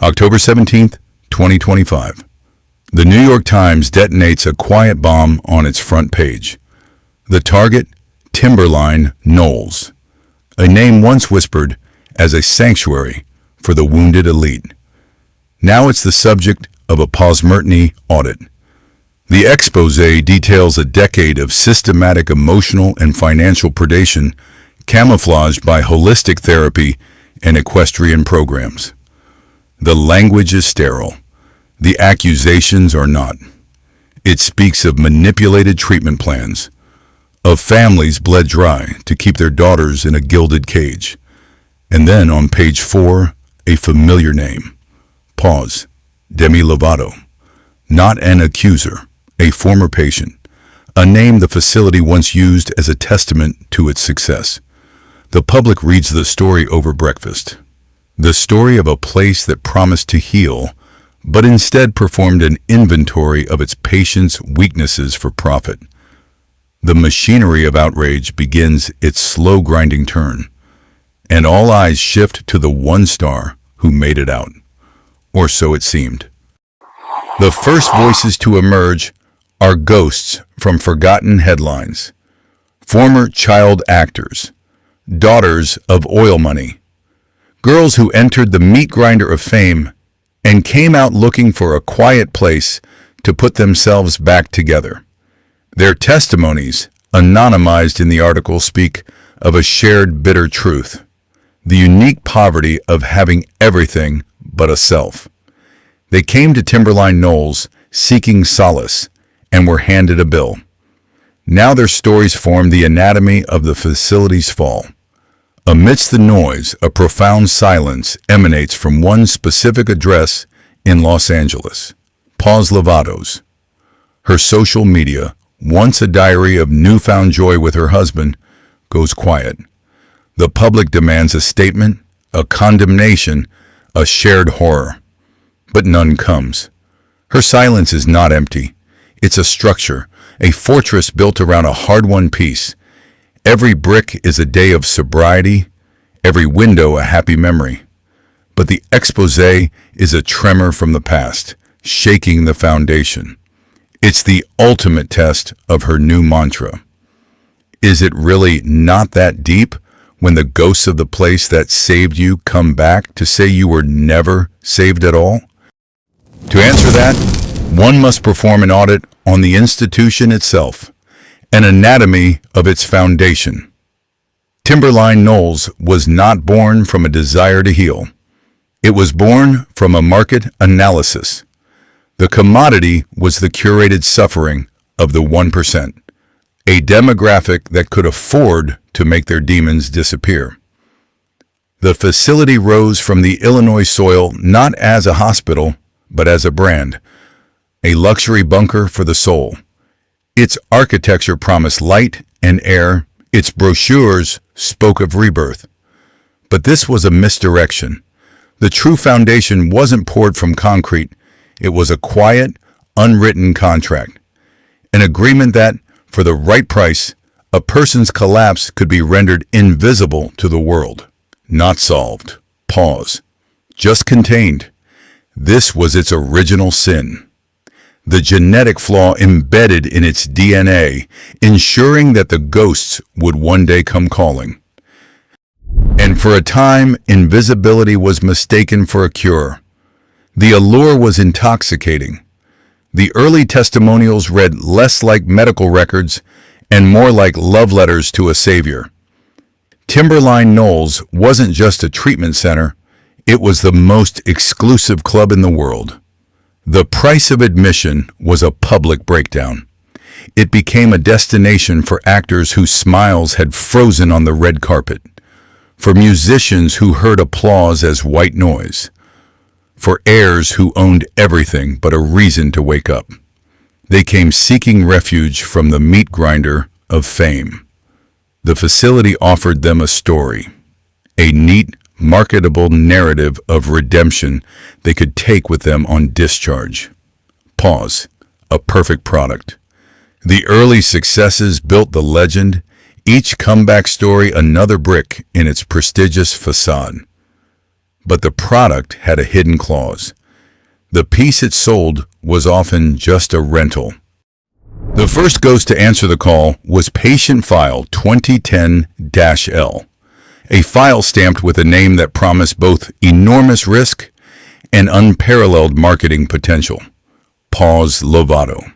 October 17th, 2025. The New York Times detonates a quiet bomb on its front page. The target, Timberline, Knolls, a name once whispered as a sanctuary for the wounded elite. Now it's the subject of a postmortem audit. The expose details a decade of systematic emotional and financial predation camouflaged by holistic therapy and equestrian programs. The language is sterile. The accusations are not. It speaks of manipulated treatment plans, of families bled dry to keep their daughters in a gilded cage. And then on page 4, a familiar name. Pause. Demi Lovato. Not an accuser, a former patient, a name the facility once used as a testament to its success. The public reads the story over breakfast. The story of a place that promised to heal, but instead performed an inventory of its patients' weaknesses for profit. The machinery of outrage begins its slow grinding turn, and all eyes shift to the one star who made it out. Or so it seemed. The first voices to emerge are ghosts from forgotten headlines. Former child actors, daughters of oil money, girls who entered the meat grinder of fame and came out looking for a quiet place to put themselves back together. Their testimonies, anonymized in the article, speak of a shared bitter truth, the unique poverty of having everything but a self. They came to Timberline Knolls seeking solace and were handed a bill. Now their stories form the anatomy of the facility's fall. Amidst the noise, a profound silence emanates from one specific address in Los Angeles. Pause Lovato's. Her social media, once a diary of newfound joy with her husband, goes quiet. The public demands a statement, a condemnation, a shared horror. But none comes. Her silence is not empty. It's a structure, a fortress built around a hard-won peace. Every brick is a day of sobriety, every window a happy memory. But the expose is a tremor from the past, shaking the foundation. It's the ultimate test of her new mantra. Is it really not that deep when the ghosts of the place that saved you come back to say you were never saved at all? To answer that, one must perform an audit on the institution itself, an anatomy of its foundation. Timberline Knolls was not born from a desire to heal. It was born from a market analysis. The commodity was the curated suffering of the 1%, a demographic that could afford to make their demons disappear. The facility rose from the Illinois soil not as a hospital, but as a brand, a luxury bunker for the soul. Its architecture promised light and air, its brochures spoke of rebirth. But this was a misdirection. The true foundation wasn't poured from concrete, it was a quiet, unwritten contract. An agreement that, for the right price, a person's collapse could be rendered invisible to the world. Not solved. Pause. Just contained. This was its original sin. The genetic flaw embedded in its DNA, ensuring that the ghosts would one day come calling. And for a time, invisibility was mistaken for a cure. The allure was intoxicating. The early testimonials read less like medical records and more like love letters to a savior. Timberline Knolls wasn't just a treatment center, it was the most exclusive club in the world. The price of admission was a public breakdown. It became a destination for actors whose smiles had frozen on the red carpet, for musicians who heard applause as white noise, for heirs who owned everything but a reason to wake up. They came seeking refuge from the meat grinder of fame. The facility offered them a story, a neat, marketable narrative of redemption they could take with them on discharge. Pause. A perfect product. The early successes built the legend, each comeback story another brick in its prestigious facade. but the product had a hidden clause. The piece it sold was often just a rental. The first ghost to answer the call was Patient File 2010-L, a file stamped with a name that promised both enormous risk and unparalleled marketing potential: Pause Lovato.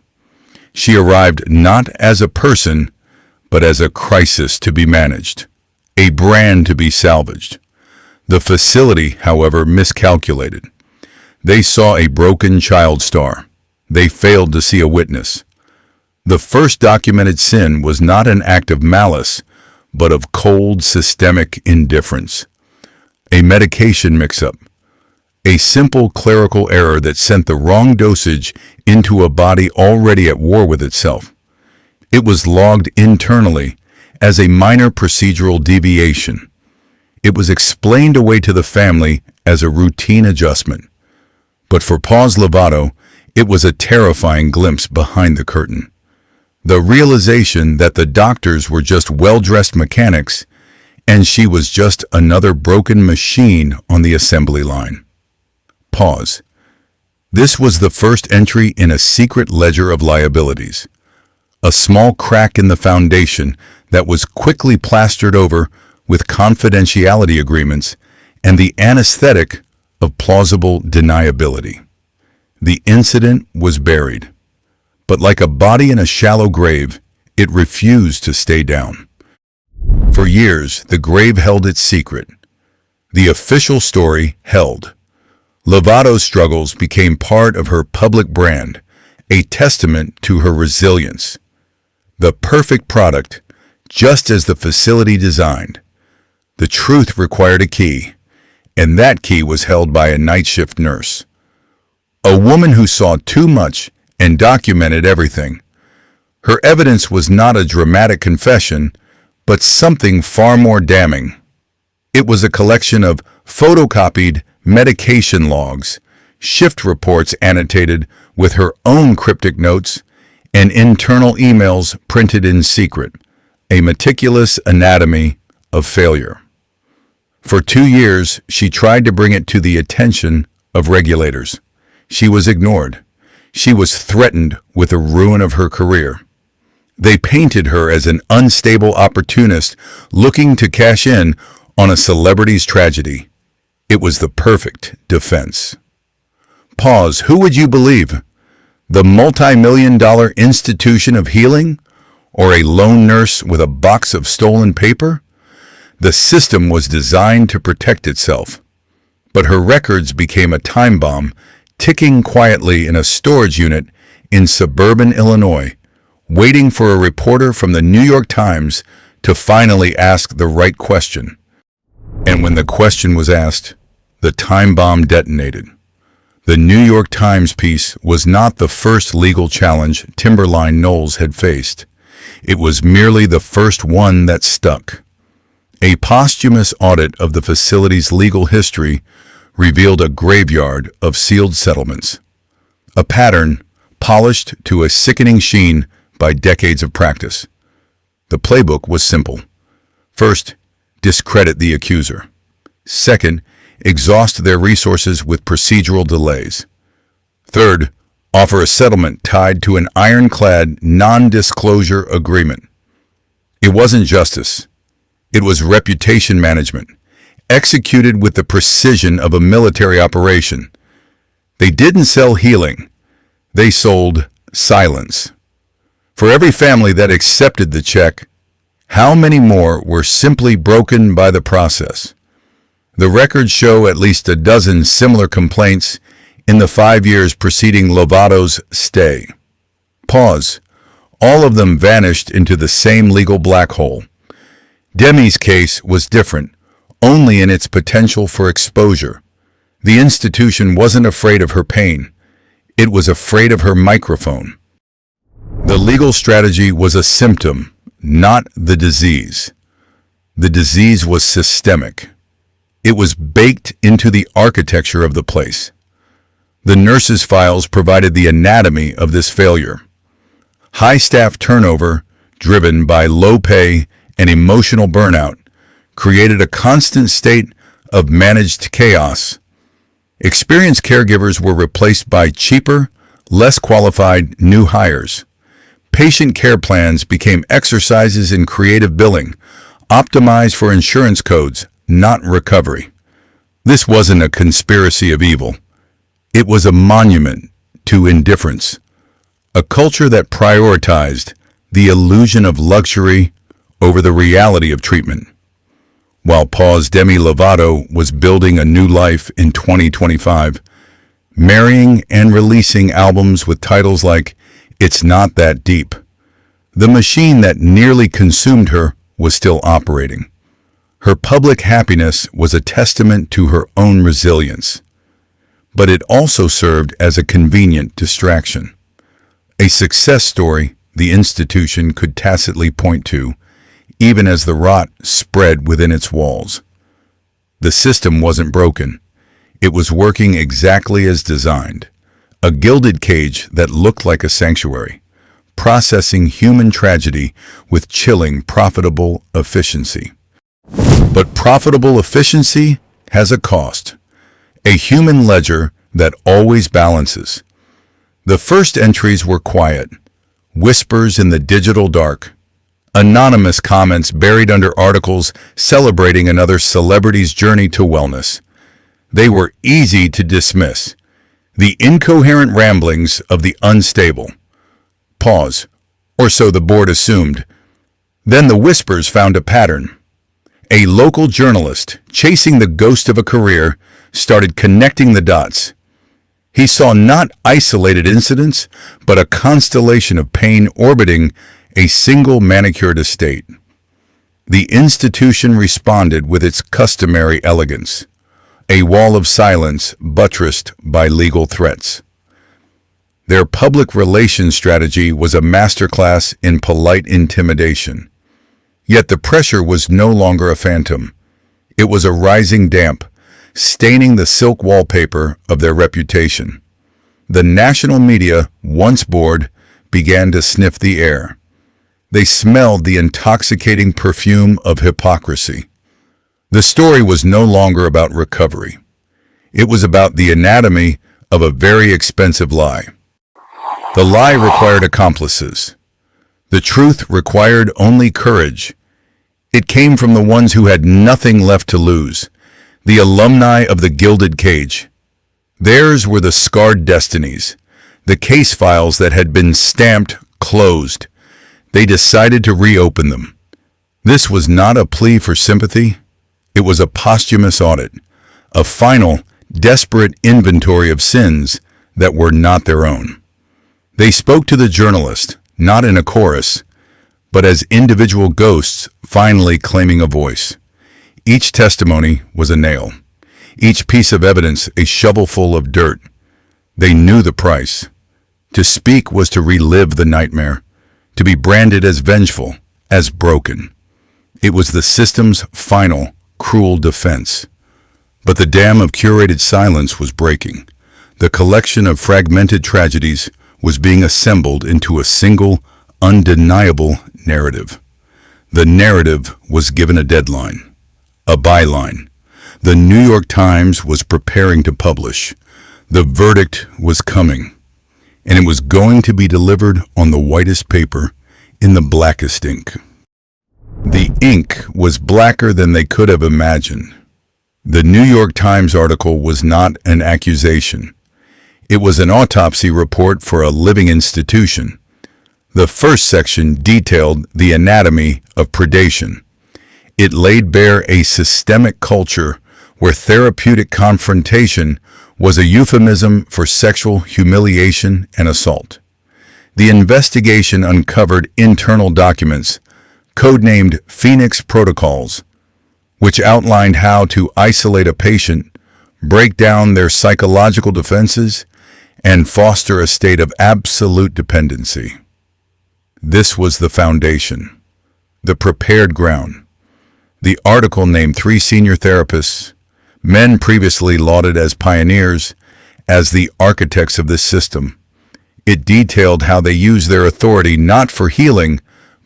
She arrived not as a person, but as a crisis to be managed, a brand to be salvaged. The facility, however, miscalculated. They saw a broken child star. They failed to see a witness. The first documented sin was not an act of malice, but of cold, systemic indifference. A medication mix-up. A simple clerical error that sent the wrong dosage into a body already at war with itself. It was logged internally as a minor procedural deviation. It was explained away to the family as a routine adjustment. But for Pause Lovato, it was a terrifying glimpse behind the curtain. The realization that the doctors were just well-dressed mechanics and she was just another broken machine on the assembly line. Pause. This was the first entry in a secret ledger of liabilities. A small crack in the foundation that was quickly plastered over with confidentiality agreements and the anesthetic of plausible deniability. The incident was buried, but like a body in a shallow grave, it refused to stay down. For years, the grave held its secret. The official story held. Lovato's struggles became part of her public brand, a testament to her resilience. The perfect product, just as the facility designed. The truth required a key, and that key was held by a night shift nurse. A woman who saw too much and documented everything. Her evidence was not a dramatic confession, but something far more damning. It was a collection of photocopied medication logs, shift reports annotated with her own cryptic notes, and internal emails printed in secret, a meticulous anatomy of failure. For 2 years, she tried to bring it to the attention of regulators. She was ignored. She was threatened with the ruin of her career. They painted her as an unstable opportunist looking to cash in on a celebrity's tragedy. It was the perfect defense. Pause. Who would you believe? The multi-million-dollar institution of healing? Or a lone nurse with a box of stolen paper? The system was designed to protect itself. But her records became a time bomb, ticking quietly in a storage unit in suburban Illinois, waiting for a reporter from the New York Times to finally ask the right question. And when the question was asked, the time bomb detonated. The New York Times piece was not the first legal challenge Timberline Knolls had faced. It was merely the first one that stuck. A posthumous audit of the facility's legal history revealed a graveyard of sealed settlements. A pattern polished to a sickening sheen by decades of practice. The playbook was simple. First, discredit the accuser. Second, exhaust their resources with procedural delays. Third, offer a settlement tied to an ironclad non-disclosure agreement. It wasn't justice. It was reputation management, executed with the precision of a military operation. They didn't sell healing. They sold silence. For every family that accepted the check, how many more were simply broken by the process? The records show at least a dozen similar complaints in the 5 years preceding Lovato's stay. Pause. All of them vanished into the same legal black hole. Demi's case was different, only in its potential for exposure. The institution wasn't afraid of her pain. It was afraid of her microphone. The legal strategy was a symptom, not the disease. The disease was systemic. It was baked into the architecture of the place. The nurses' files provided the anatomy of this failure. High staff turnover, driven by low pay and emotional burnout, created a constant state of managed chaos. Experienced caregivers were replaced by cheaper, less qualified new hires. Patient care plans became exercises in creative billing, optimized for insurance codes, not recovery. This wasn't a conspiracy of evil. It was a monument to indifference, a culture that prioritized the illusion of luxury over the reality of treatment. While Demi Lovato was building a new life in 2025, marrying and releasing albums with titles like It's Not That Deep, the machine that nearly consumed her was still operating. Her public happiness was a testament to her own resilience, but it also served as a convenient distraction. A success story the institution could tacitly point to, even as the rot spread within its walls. The system wasn't broken. It was working exactly as designed, a gilded cage that looked like a sanctuary, processing human tragedy with chilling, profitable efficiency. But profitable efficiency has a cost, a human ledger that always balances. The first entries were quiet, whispers in the digital dark, anonymous comments buried under articles celebrating another celebrity's journey to wellness. They were easy to dismiss, the incoherent ramblings of the unstable. Pause, or so the board assumed. Then the whispers found a pattern. A local journalist, chasing the ghost of a career, started connecting the dots. He saw not isolated incidents, but a constellation of pain orbiting a single manicured estate. The institution responded with its customary elegance, a wall of silence buttressed by legal threats. Their public relations strategy was a masterclass in polite intimidation. Yet the pressure was no longer a phantom. It was a rising damp, staining the silk wallpaper of their reputation. The national media, once bored, began to sniff the air. They smelled the intoxicating perfume of hypocrisy. The story was no longer about recovery. It was about the anatomy of a very expensive lie. The lie required accomplices. The truth required only courage. It came from the ones who had nothing left to lose, the alumni of the gilded cage. Theirs were the scarred destinies, the case files that had been stamped closed. They decided to reopen them. This was not a plea for sympathy. It was a posthumous audit, a final, desperate inventory of sins that were not their own. They spoke to the journalist, not in a chorus, but as individual ghosts finally claiming a voice. Each testimony was a nail, each piece of evidence a shovelful of dirt. They knew the price. To speak was to relive the nightmare, to be branded as vengeful, as broken. It was the system's final, cruel defense. But the dam of curated silence was breaking. The collection of fragmented tragedies was being assembled into a single, undeniable narrative. The narrative was given a deadline, a byline. The New York Times was preparing to publish. The verdict was coming, and it was going to be delivered on the whitest paper in the blackest ink. The ink was blacker than they could have imagined. The New York Times article was not an accusation. It was an autopsy report for a living institution. The first section detailed the anatomy of predation. It laid bare a systemic culture where therapeutic confrontation was a euphemism for sexual humiliation and assault. The investigation uncovered internal documents, codenamed Phoenix Protocols, which outlined how to isolate a patient, break down their psychological defenses, and foster a state of absolute dependency. This was the foundation, the prepared ground. The article named 3 senior therapists, men previously lauded as pioneers, as the architects of this system. It detailed how they used their authority not for healing,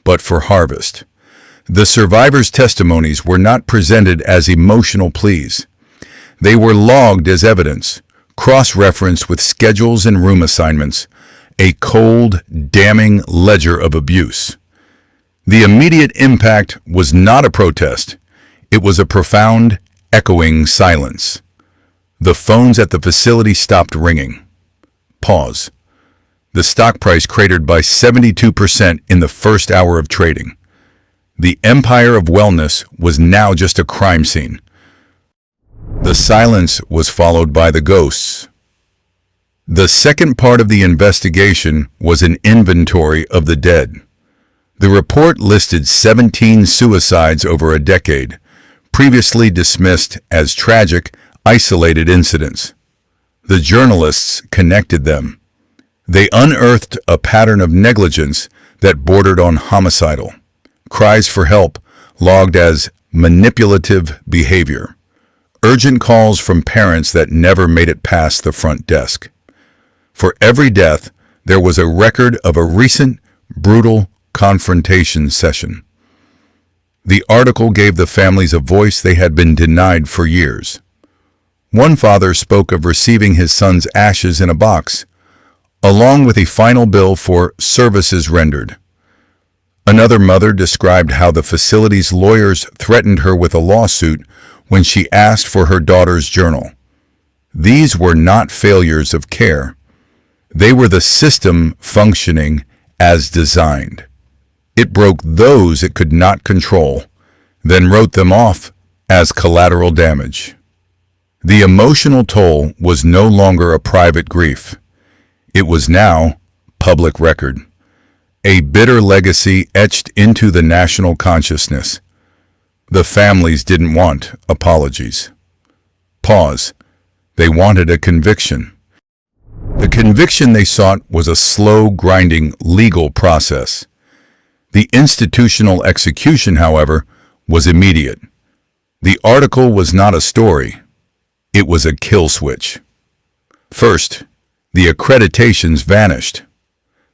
but for harvest. The survivors' testimonies were not presented as emotional pleas. They were logged as evidence, cross-referenced with schedules and room assignments, a cold, damning ledger of abuse. The immediate impact was not a protest. It was a profound, echoing silence. The phones at the facility stopped ringing. Pause. The stock price cratered by 72% in the first hour of trading. The empire of wellness was now just a crime scene. The silence was followed by the ghosts. The second part of the investigation was an inventory of the dead. The report listed 17 suicides over a decade, previously dismissed as tragic, isolated incidents. The journalists connected them. They unearthed a pattern of negligence that bordered on homicidal. Cries for help logged as manipulative behavior. Urgent calls from parents that never made it past the front desk. For every death, there was a record of a recent, brutal confrontation session. The article gave the families a voice they had been denied for years. One father spoke of receiving his son's ashes in a box, along with a final bill for services rendered. Another mother described how the facility's lawyers threatened her with a lawsuit when she asked for her daughter's journal. These were not failures of care. They were the system functioning as designed. It broke those it could not control, then wrote them off as collateral damage. The emotional toll was no longer a private grief. It was now public record. A bitter legacy etched into the national consciousness. The families didn't want apologies. Pause. They wanted a conviction. The conviction they sought was a slow, grinding legal process. The institutional execution, however, was immediate. The article was not a story. It was a kill switch. First, the accreditations vanished.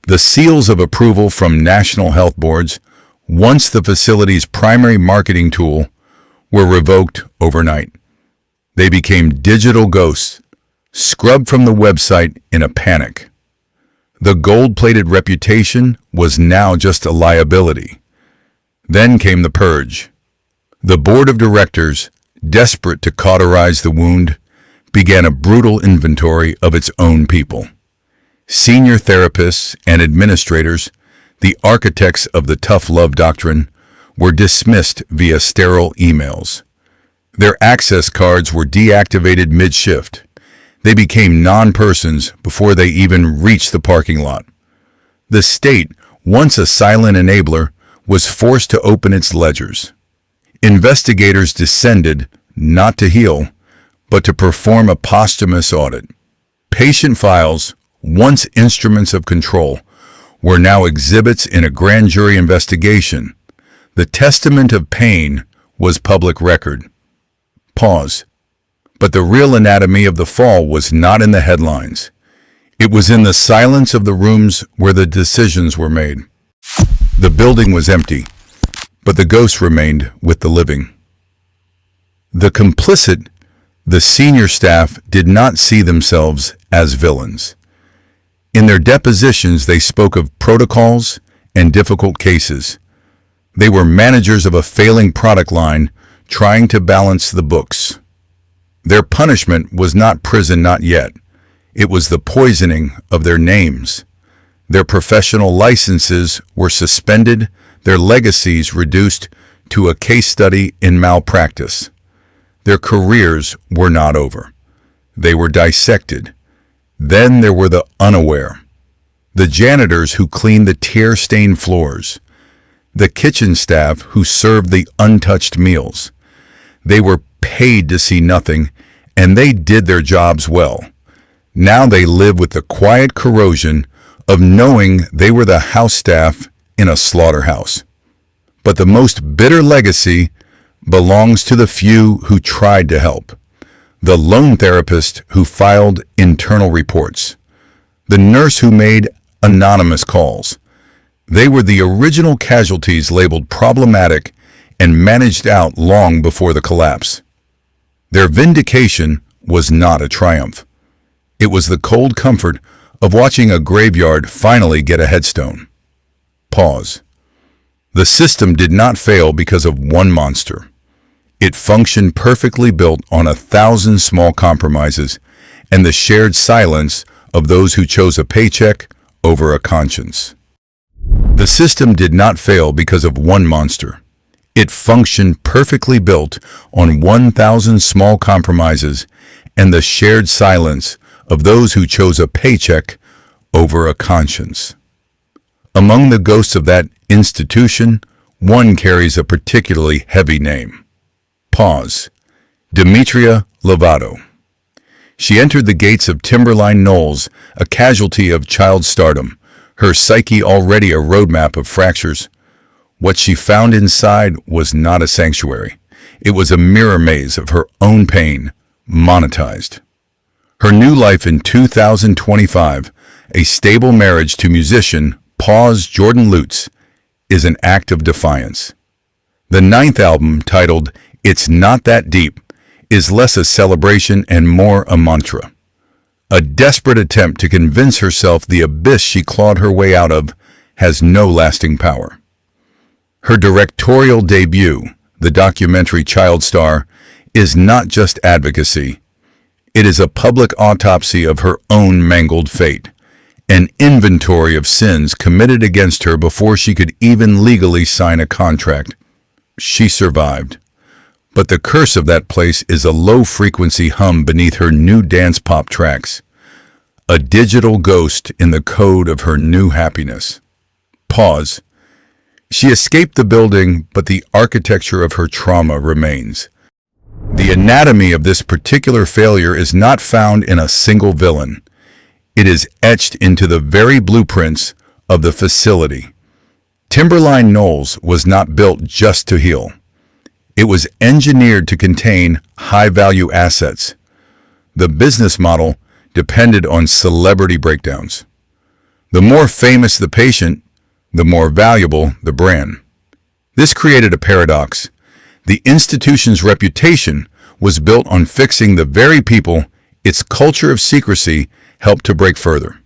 The seals of approval from national health boards, once the facility's primary marketing tool, were revoked overnight. They became digital ghosts, scrubbed from the website in a panic. The gold-plated reputation was now just a liability. Then came the purge. The board of directors, desperate to cauterize the wound, began a brutal inventory of its own people. Senior therapists and administrators, the architects of the tough love doctrine, were dismissed via sterile emails. Their access cards were deactivated mid-shift. They became non-persons before they even reached the parking lot. The state, once a silent enabler, was forced to open its ledgers. Investigators descended, not to heal, but to perform a posthumous audit. Patient files, once instruments of control, were now exhibits in a grand jury investigation. The testament of pain was public record. Pause. But the real anatomy of the fall was not in the headlines. It was in the silence of the rooms where the decisions were made. The building was empty, but the ghosts remained with the living. The complicit, the senior staff, did not see themselves as villains. In their depositions, they spoke of protocols and difficult cases. They were managers of a failing product line trying to balance the books. Their punishment was not prison, not yet. It was the poisoning of their names. Their professional licenses were suspended, their legacies reduced to a case study in malpractice. Their careers were not over. They were dissected. Then there were the unaware. The janitors who cleaned the tear-stained floors. The kitchen staff who served the untouched meals. They were paid to see nothing, and they did their jobs well. Now they live with the quiet corrosion of knowing they were the house staff in a slaughterhouse. But the most bitter legacy belongs to the few who tried to help. The lone therapist who filed internal reports. The nurse who made anonymous calls. They were the original casualties labeled problematic and managed out long before the collapse. Their vindication was not a triumph. It was the cold comfort of watching a graveyard finally get a headstone. Pause. The system did not fail because of one monster. It functioned perfectly built on 1,000 small compromises and the shared silence of those who chose a paycheck over a conscience. The system did not fail because of one monster. It functioned perfectly built on 1,000 small compromises and the shared silence of those who chose a paycheck over a conscience. Among the ghosts of that institution, one carries a particularly heavy name. Pause. Demi Lovato. She entered the gates of Timberline Knolls, a casualty of child stardom, her psyche already a roadmap of fractures. What she found inside was not a sanctuary. It was a mirror maze of her own pain, monetized. Her new life in 2025, a stable marriage to musician Jordan Lutz, is an act of defiance. The ninth album, titled It's Not That Deep, is less a celebration and more a mantra. A desperate attempt to convince herself the abyss she clawed her way out of has no lasting power. Her directorial debut, the documentary Child Star, is not just advocacy. It is a public autopsy of her own mangled fate, an inventory of sins committed against her before she could even legally sign a contract. She survived. But the curse of that place is a low-frequency hum beneath her new dance pop tracks, a digital ghost in the code of her new happiness. Pause. She escaped the building, but the architecture of her trauma remains. The anatomy of this particular failure is not found in a single villain. It is etched into the very blueprints of the facility. Timberline Knolls was not built just to heal. It was engineered to contain high-value assets. The business model depended on celebrity breakdowns. The more famous the patient, the more valuable the brand. This created a paradox. The institution's reputation was built on fixing the very people its culture of secrecy helped to break further.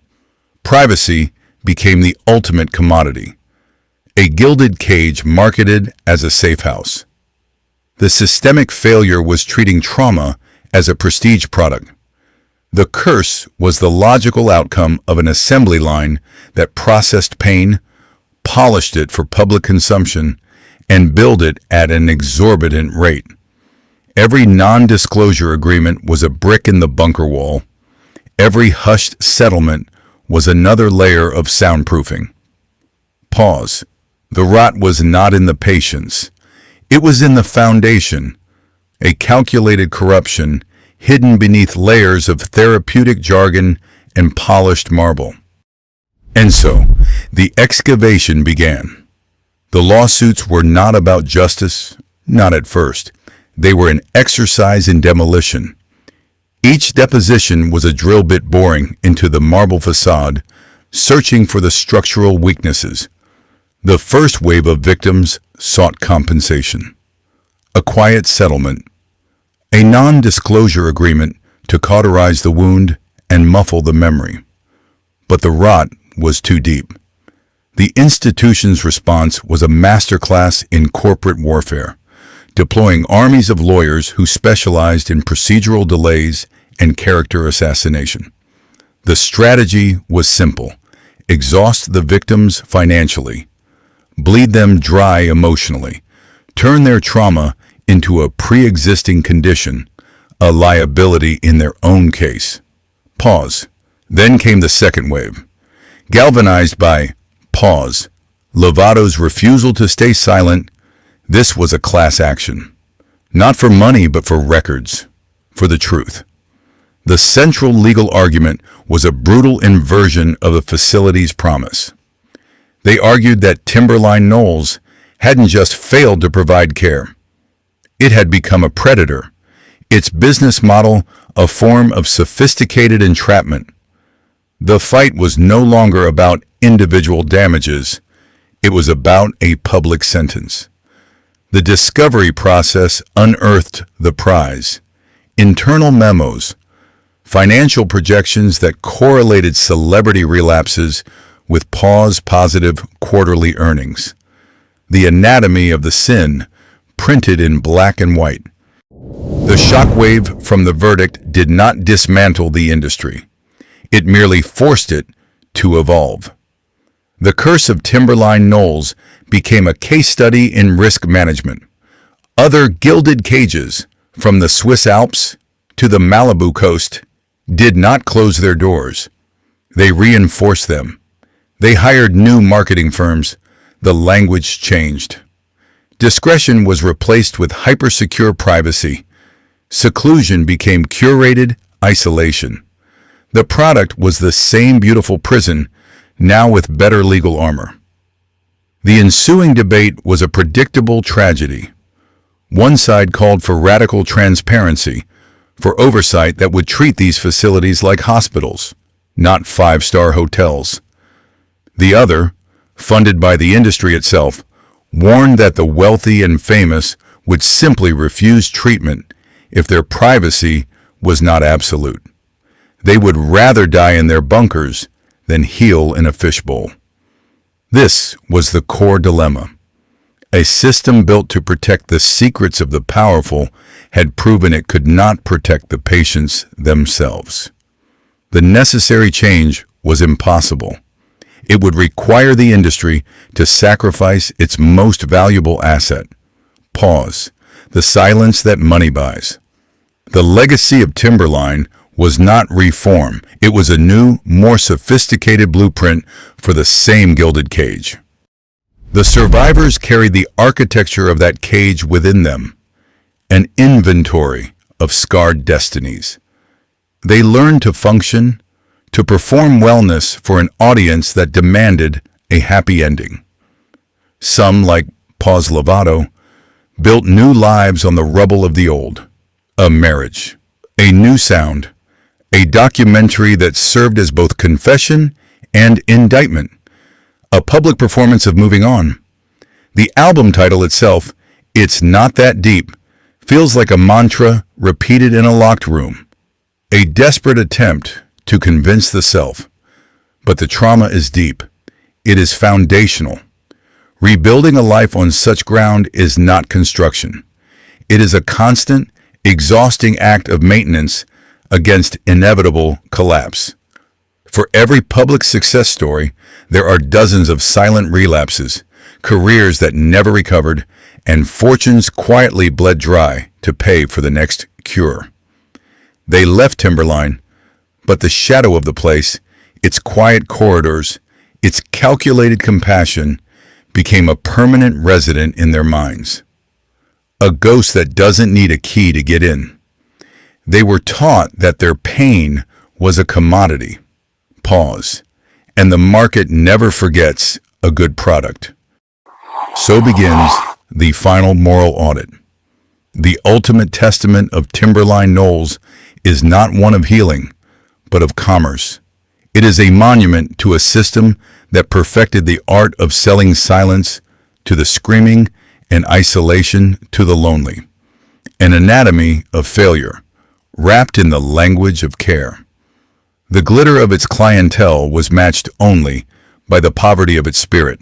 Privacy became the ultimate commodity, a gilded cage marketed as a safe house. The systemic failure was treating trauma as a prestige product. The curse was the logical outcome of an assembly line that processed pain, polished it for public consumption, and billed it at an exorbitant rate. Every non-disclosure agreement was a brick in the bunker wall. Every hushed settlement was another layer of soundproofing. Pause. The rot was not in the patients. It was in the foundation, a calculated corruption hidden beneath layers of therapeutic jargon and polished marble. And so, the excavation began. The lawsuits were not about justice, not at first. They were an exercise in demolition. Each deposition was a drill bit boring into the marble facade, searching for the structural weaknesses. The first wave of victims sought compensation. A quiet settlement. A non-disclosure agreement to cauterize the wound and muffle the memory. But the rot was too deep. The institution's response was a masterclass in corporate warfare, deploying armies of lawyers who specialized in procedural delays and character assassination. The strategy was simple: exhaust the victims financially, bleed them dry emotionally, turn their trauma into a pre-existing condition, a liability in their own case. Pause. Then came the second wave. Galvanized by Lovato's refusal to stay silent, this was a class action. Not for money, but for records, for the truth. The central legal argument was a brutal inversion of the facility's promise. They argued that Timberline Knolls hadn't just failed to provide care. It had become a predator, its business model a form of sophisticated entrapment. The fight was no longer about individual damages. It was about a public sentence. The discovery process unearthed the prize. internal memos, financial projections that correlated celebrity relapses with pause-positive quarterly earnings. The anatomy of the sin printed in black and white. The shockwave from the verdict did not dismantle the industry. It merely forced it to evolve. The curse of Timberline Knolls became a case study in risk management. Other gilded cages, from the Swiss Alps to the Malibu coast, did not close their doors. They reinforced them. They hired new marketing firms. The language changed. Discretion was replaced with hypersecure privacy. Seclusion became curated isolation. The product was the same beautiful prison, now with better legal armor. The ensuing debate was a predictable tragedy. One side called for radical transparency, for oversight that would treat these facilities like hospitals, not five-star hotels. The other, funded by the industry itself, warned that the wealthy and famous would simply refuse treatment if their privacy was not absolute. They would rather die in their bunkers than heal in a fishbowl. This was the core dilemma. A system built to protect the secrets of the powerful had proven it could not protect the patients themselves. The necessary change was impossible. It would require the industry to sacrifice its most valuable asset: pause, the silence that money buys. The legacy of Timberline was not reform. It was a new, more sophisticated blueprint for the same gilded cage. The survivors carried the architecture of that cage within them, an inventory of scarred destinies. They learned to function, to perform wellness for an audience that demanded a happy ending. Some, like Demi Lovato, built new lives on the rubble of the old. A marriage, a new sound, a documentary that served as both confession and indictment, a public performance of moving on. The album title itself, It's Not That Deep, feels like a mantra repeated in a locked room, a desperate attempt to convince the self. But the trauma is deep. It is foundational. Rebuilding a life on such ground is not construction. It is a constant, exhausting act of maintenance against inevitable collapse. For every public success story, there are dozens of silent relapses, careers that never recovered, and fortunes quietly bled dry to pay for the next cure. They left Timberline, but the shadow of the place, its quiet corridors, its calculated compassion, became a permanent resident in their minds. A ghost that doesn't need a key to get in. They were taught that their pain was a commodity. Pause. And the market never forgets a good product. So begins the final moral audit. The ultimate testament of Timberline Knolls is not one of healing, but of commerce. It is a monument to a system that perfected the art of selling silence to the screaming and isolation to the lonely. An anatomy of failure, wrapped in the language of care. The glitter of its clientele was matched only by the poverty of its spirit.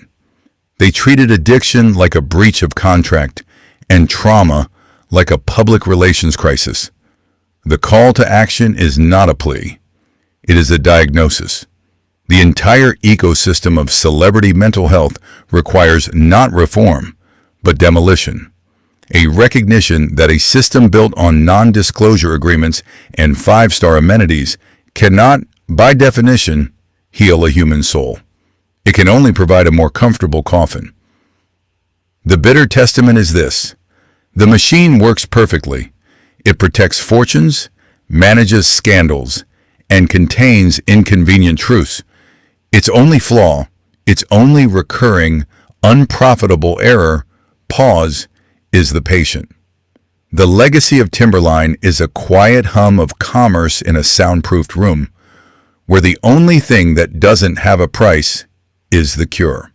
They treated addiction like a breach of contract and trauma like a public relations crisis. The call to action is not a plea. It is a diagnosis. The entire ecosystem of celebrity mental health requires not reform, but demolition. A recognition that a system built on non-disclosure agreements and five-star amenities cannot, by definition, heal a human soul. It can only provide a more comfortable coffin. The bitter testament is this: the machine works perfectly. It protects fortunes, manages scandals, and contains inconvenient truths. Its only flaw, its only recurring, unprofitable error, pause, is the patient. The legacy of Timberline is a quiet hum of commerce in a soundproofed room, where the only thing that doesn't have a price is the cure.